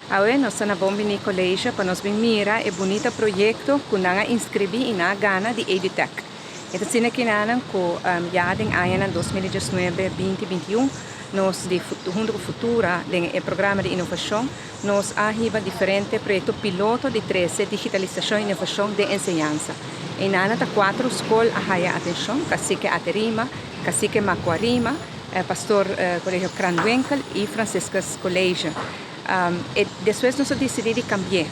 Agora nós estamos na Bombini Colégio para nós mira é bonito projeto que nós inscrevi e na Gana de EduTech. Então, se aqui nós com já em ano 2019-2021 nós de junto com Futura o programa de inovação nós arriba diferentes projetos piloto de 13 digitalização e inovação de enseñanza. Em ano tá 4 escolas a haya atenção, Cacique Aterima, Cacique Macuarima, Pastor Colégio Cranwinkel e Franciscas Colégio. E depois nós decidimos cambiar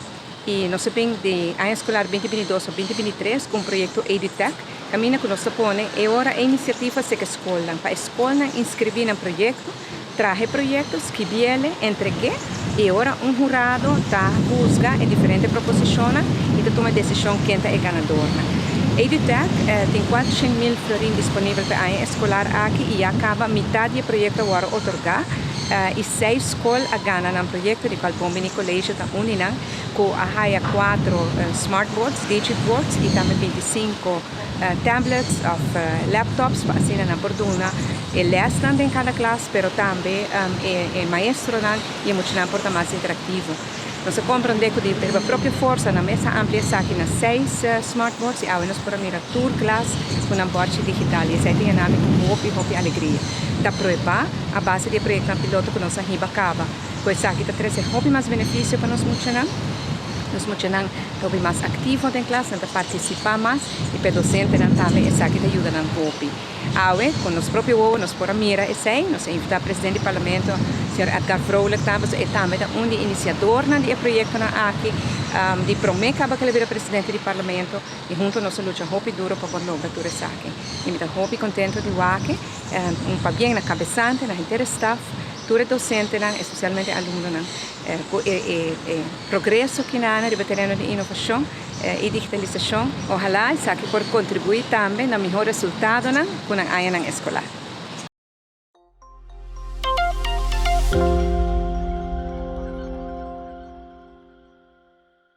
e nós vamos de ano escolar 2022 ou 2023 com o projeto EduTech. Caminha que nós põe e agora a iniciativa se que escola para a escola inscrever no projeto, trazer projetos que viele, entregue e agora jurado está busca diferentes proposições e toma decisão quem é ganador. EduTech tem 400.000 florins disponíveis para a ano escolar aqui e acaba metade do projeto agora otorgar. E 6 escolas ganham no projeto de qual Bombini Colégio está unindo com a 4 smartboards, digit boards e também 25 tablets of laptops para ensinar na borduna. Ele está em cada classe, mas também o maestro e muito porta mais interativo. Nós compreendemos que pela própria força na mesa ampla aqui nas 6 smartboards e agora nós podemos mirar tour class com um board digital e isso é dinâmico com hope alegria. Da provar a base de projeto piloto que nós arriba acaba. Pois aqui está trazendo hope mais benefício para nós funcionar. Nós funcionamos hope mais ativo em classe, para participar mais e para docente também isso aqui ajuda na hope. Agora, com nosso próprio ovo, nós podemos mirar isso aí, nós invitamos o presidente do parlamento, o Sr. Edgar Vrolijk, e também um dos iniciadores do projeto aqui, de prometer que ele vira presidente do parlamento e junto nós lutamos hope duro para lograr tudo isso aqui. E me dá hope contento de aqui, para bem na cabeçante, na inteira staff, tudo docente, especialmente alunos, progresso que na de veterano de inovação e digitalização. Ojalá isso aqui pode contribuir também no melhor resultado com a área escolar.